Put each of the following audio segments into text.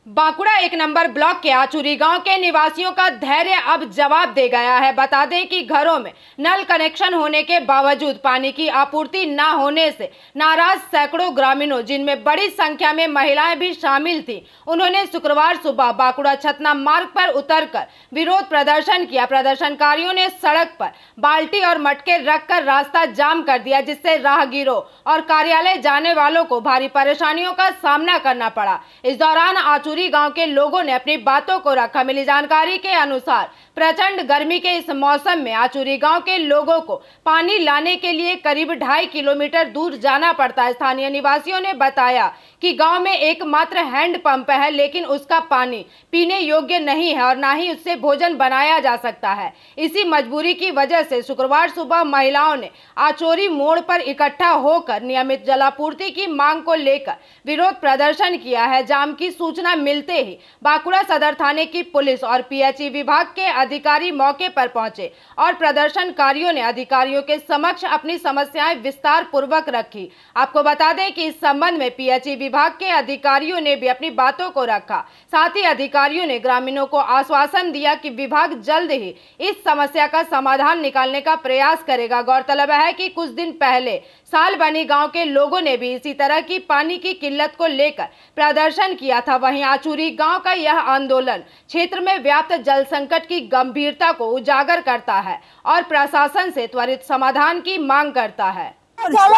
Bankura 1 number block के आचुरी गांव के निवासियों का धैर्य अब जवाब दे गया है। बता दें कि घरों में नल कनेक्शन होने के बावजूद पानी की आपूर्ति न होने से नाराज सैकड़ों ग्रामीणों, जिनमें बड़ी संख्या में महिलाएं भी शामिल थीं, उन्होंने शुक्रवार सुबह बांकुड़ा छतना मार्ग पर उतरकर विरोध प्रदर्शन किया। प्रदर्शनकारियों ने सड़क पर बाल्टी और मटके रखकर रास्ता जाम कर दिया, जिससे राहगीरों और कार्यालय जाने वालों को भारी परेशानियों का सामना करना पड़ा। इस दौरान आचुरी गांव के लोगों ने अपनी बातों को रखा। मिली जानकारी के अनुसार प्रचंड गर्मी के इस मौसम में आचुरी गांव के लोगों को पानी लाने के लिए करीब 2.5 किलोमीटर दूर जाना पड़ता है। स्थानीय निवासियों ने बताया कि गांव में एकमात्र हैंडपंप है, लेकिन उसका पानी पीने योग्य नहीं है और न ही उससे भोजन बनाया जा सकता है। इसी मजबूरी की वजह से शुक्रवार सुबह महिलाओं ने आचोरी मोड़ पर इकट्ठा होकर नियमित जलापूर्ति की मांग को लेकर विरोध प्रदर्शन किया है। जाम की सूचना मिलते ही बांकुड़ा सदर थाने की पुलिस और पीएचई विभाग के अधिकारी मौके पर पहुंचे और प्रदर्शनकारियों ने अधिकारियों के समक्ष अपनी समस्याएं विस्तार पूर्वक रखी। आपको बता दें कि इस संबंध में पीएचई विभाग के अधिकारियों ने भी अपनी बातों को रखा। साथ ही अधिकारियों ने ग्रामीणों को आश्वासन दिया कि विभाग जल्द ही इस समस्या का समाधान निकालने का प्रयास करेगा। गौरतलब है कि कुछ दिन पहले सालबनी गांव के लोगों ने भी इसी तरह की पानी की किल्लत को लेकर प्रदर्शन किया था। वहीं आचुरी गांव का यह आंदोलन क्षेत्र में व्याप्त जल संकट की गंभीरता को उजागर करता है और प्रशासन से त्वरित समाधान की मांग करता है। जल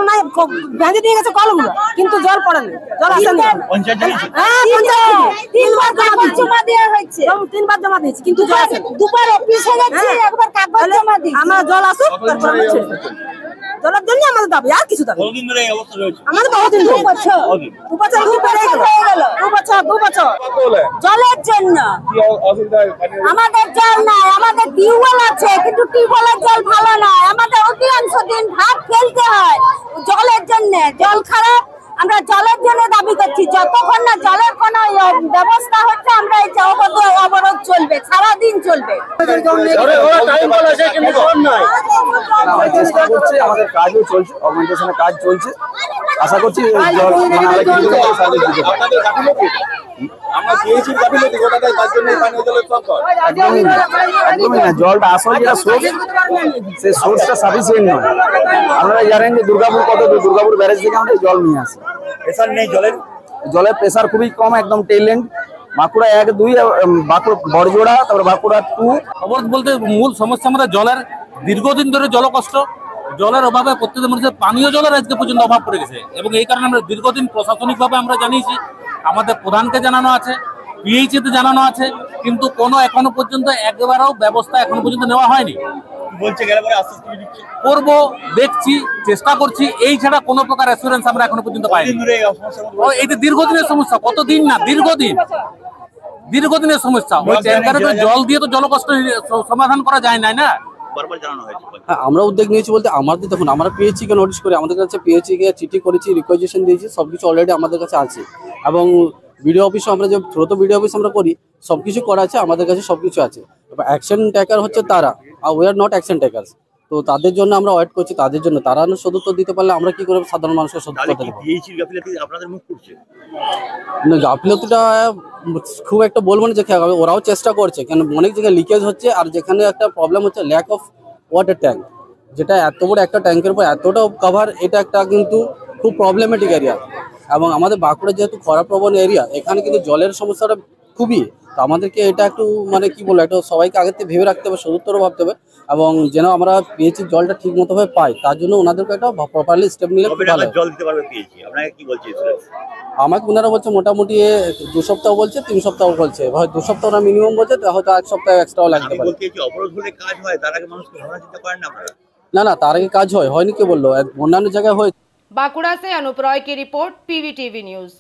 नहीं भेजे दिए गए कलगुलो किंतु जल पड़े जल आसे तीन बार जमा दिए किंतु जल आसे দুবার অফিস হয়ে যাচ্ছে একবার কাগজ জমা দিই আমরা জল আসুক তারপর আমরা ছেড়ে জলের জন্য আমাদের দাবি আর কিছু দাবি কতদিন ধরে এই অবস্থা রয়েছে আমাদের বহুত দিন 2 বছর 2 বছর হয়ে গেল 2 বছর জলের জন্য কি অসুবিধা আমাদের জল নাই আমাদের টিউবওয়েল আছে কিন্তু টিউবওয়েলের জল ভালো না আমাদের অধিকাংশ দিন ভাত ফেলতে হয় জলের জন্য জল খারাপ আমরা জলের জন্য দাবি করছি যতক্ষণ না জলের কোনো ব্যবস্থা হচ্ছে আমরা এই অবরোধ চলবে সারা দিন চলবে চেষ্টা করছি আমাদের কাজও চলছে অর্গানাইজেশনের কাজ চলছে আশা করছি জলটা আসল যেটা সোর্স সেই সোর্সটা সাফিসিয়েন্ট নয়। আপনারা জানেন যে দুর্গাপুর কত দূর, দুর্গাপুর ব্যারেজ থেকে আমাদের জল নিয়ে আসে। প্রেসার নেই, জলের প্রেসার খুবই কম, একদম টেইলেন্ড। বাঁকুড়া 1, 2, বাঁকুড়া বড়জোড়া, তারপর বাঁকুড়া 2। অবরোধ বলতে মূল সমস্যা আমাদের জলের, দীর্ঘদিন ধরে জলকষ্ট, জলের অভাবে প্রত্যেক মানুষের পানীয় জলের আজকে পর্যন্ত অভাব পড়ে গেছে এবং এই কারণে আমরা দীর্ঘদিন প্রশাসনিকভাবে আমরা জানিয়েছি, আমাদের প্রধানকে জানানো আছে, পিএইচইতে জানানো আছে, কিন্তু কোনো এখনো পর্যন্ত একবারও ব্যবস্থা এখনো পর্যন্ত নেওয়া হয়নি। বলছে গেলে পরে আস্তে আস্তে করব, দেখছি, চেষ্টা করছি, এই ছাড়া কোনো প্রকার অ্যাসুরেন্স আমরা এখনো পর্যন্ত পাইনি। এই যে দীর্ঘদিনের সমস্যা, কতদিন না দীর্ঘদিনের সমস্যা। ওই ট্যাঙ্কারে তো জল দিয়ে তো জলকষ্ট সমাধান করা যায় না। আমরা উদ্যোগ নিয়েছি বলতে আমাদের দেখুন, আমরা পিএইচই কে নোটিশ করে আমাদের কাছে পিএইচই কে চিঠি করেছি, রিকোয়েস্টেশন দিয়েছি, সবকিছু অলরেডি আমাদের কাছে আছে এবং ভিডিও অফিসে আমরা যে দ্রুত ভিডিও অফিস আমরা করি সবকিছু করা আছে, আমাদের কাছে সবকিছু আছে। এবার অ্যাকশন টেকার হচ্ছে তারা, আর we are not action takers. তো তাদের জন্য আমরা ওয়েট করছি, তাদের জন্য তারা সদুত্তর দিতে পারলে আমরা কি করে সাধারণ মানুষকে সদুত্তর দেবো? না, গাফিলতিটা খুব একটা বলবো না যে ওরাও চেষ্টা করছে, কেন অনেক জায়গায় লিকেজ হচ্ছে আর যেখানে একটা প্রবলেম হচ্ছে ল্যাক অফ ওয়াটার ট্যাঙ্ক, যেটা এত বড় একটা ট্যাঙ্কের উপর এতটা কভার, এটা একটা কিন্তু খুব প্রবলেমেটিক এরিয়া। এবং আমাদের বাঁকুড়া যেহেতু খরাপ্রবণ এরিয়া, এখানে কিন্তু জলের সমস্যাটা খুবই, তো আমাদেরকে এটা একটু মানে কি বলবো, একটু সবাইকে আগে থেকে ভেবে রাখতে হবে, সদুত্তরও ভাবতে হবে এবং যেন আমরা পিএইচই জলটা ঠিক মতো ভাবে পাই, তার জন্য ওনাদেরকে একটা প্রপারলি স্টেপ নিলে খুব ভালো। জল দিতে পারবে পিএইচই, আপনারা কি বলছেন? আমাকে ওনারা বলছে মোটামুটি 2 সপ্তাহ বলছে, 3 সপ্তাহ বলছে, হয় 2 সপ্তাহ না মিনিমাম বলছে, হয়তো 1 সপ্তাহ এক্সট্রাও লাগতে পারে। অবরোধ হলে কাজ হয়, তার আগে মানুষকে ধারণা দিতে পারেন না আপনারা? না, তার আগে কাজ হয়নি, কে বললো? অন্যান্য জায়গায় হয়। बांकुड़ा से अनूप रॉय की रिपोर्ट, पीवीटीवी न्यूज।